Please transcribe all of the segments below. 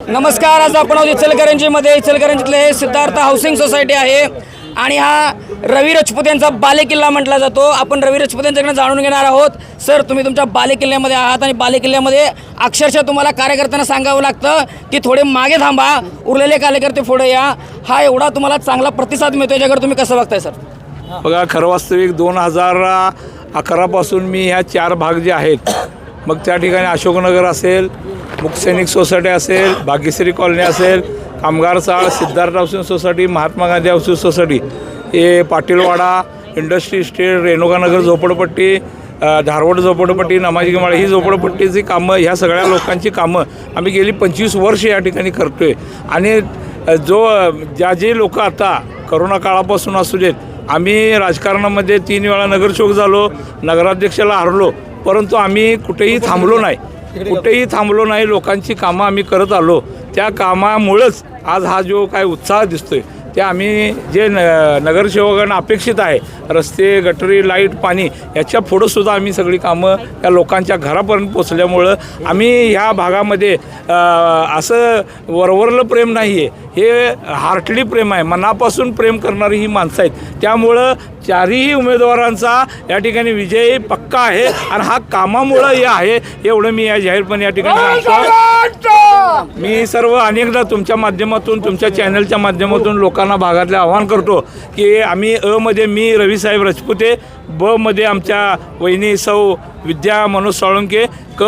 नमस्कार. आज आपण आहोत इचलकरंजीमध्ये. इचलकरंजीतले हे सिद्धार्थ हाऊसिंग सोसायटी आहे आणि हा रवी राजपूत यांचा बालेकिल्ला म्हटला जातो. आपण रवी राजपूत यांच्याकडे जाणून घेणार आहोत. सर, तुम्ही तुमच्या बालेकिल्ल्यामध्ये आहात आणि बालेकिल्ल्यामध्ये अक्षरशः तुम्हाला कार्यकर्त्यांना सांगावं लागतं की थोडे मागे थांबा, उरलेले कार्यकर्ते पुढे या. हा एवढा तुम्हाला चांगला प्रतिसाद मिळतो, याच्याकडे तुम्ही कसं बघताय सर? बघा, खरं वास्तविक 2011 पासून मी ह्या 4 भाग जे आहेत, मग त्या ठिकाणी अशोकनगर असेल, मुक्सैनिक सोसायटी असेल, भाग्यश्री कॉलनी असेल, कामगार चाळ, Siddharth housing society, Mahatma Gandhi housing society, हे पाटीलवाडा, इंडस्ट्री इस्टेट, रेणुकानगर झोपडपट्टी, धारवड झोपडपट्टी, नमाजी माळी, ही झोपडपट्टीची कामं, ह्या सगळ्या लोकांची कामं आम्ही गेली 25 वर्ष या ठिकाणी करतो आहे. आणि जे लोक आता करोना काळापासून असू देत, आम्ही राजकारणामध्ये 3 वेळा नगरसेवक झालो, नगराध्यक्षाला हरलो, परंतु आम्ही कुठेही थांबलो नाही. लोकांची कामं आम्ही करत आलो. त्या कामामुळंच आज हा जो काय उत्साह दिसतोय, ते आम्ही जे नगरसेवकांना अपेक्षित आहे, रस्ते, गटरी, लाईट, पाणी, याच्या पुढंसुद्धा आम्ही सगळी कामं या लोकांच्या घरापर्यंत पोचल्यामुळं आम्ही ह्या भागामध्ये असं वरवरलं प्रेम नाही आहे, हे हार्टली प्रेम आहे, मनापासून प्रेम करणारी ही माणसं आहेत. त्यामुळं 4ही उमेदवारांचा या ठिकाणी विजय पक्का आहे आणि हा कामामुळं हे आहे, एवढं मी या जाहीरपणे या ठिकाणी सांगतो. मी सर्व अनेकदा तुमच्या माध्यमातून, तुमच्या चॅनलच्या माध्यमातून लोकांना भागातले आवाहन करतो की आम्ही मध्ये मी रवीसाहेब राजपुते, मध्ये आमच्या वहिनी सौ विद्या मनोज साळुंके,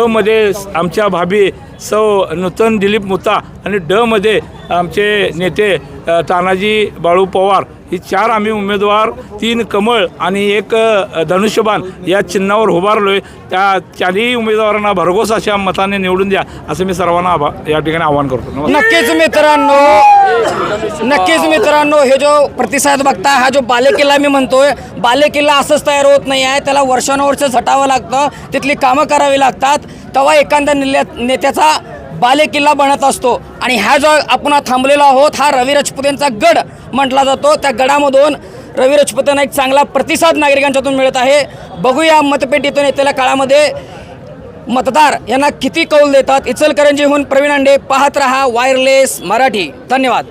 मध्ये आमच्या भाभी सौ नूतन दिलीप मुता आणि मध्ये आमचे नेते तानाजी बाळू पवार. ही 4 आम्ही उमेदवार, 3 कमळ आणि 1 धनुष्यबाण या चिन्हावर उभारलो आहे. त्या 4ही उमेदवारांना भरघोस अशा मताने निवडून द्या, असं मी सर्वांना या ठिकाणी आवाहन करतो. नक्कीच मित्रांनो, हे जो प्रतिसाद बघता, हा जो बालेकिल्ला मी म्हणतोय, बालेकिल्ला असंच तयार होत नाही आहे. त्याला वर्षानुवर्ष झटावं लागतं, तिथली कामं करावी लागतात, तेव्हा एखाद्या नेत्याचा बालेकिल्ला बनत असतो. आणि ह्या जो आपण थांबलेलो आहोत, हा रवी राजपूत यांचा गड म्हटला जातो. त्या गडामधून रवी राजपूत यांना एक चांगला प्रतिसाद नागरिकांच्यातून मिळत आहे. बघूया मतपेटीतून येत्या काळामध्ये मतदार यांना किती कौल देतात. इचलकरंजीहून प्रवीण अंडे, पाहत रहा वायरलेस मराठी. धन्यवाद.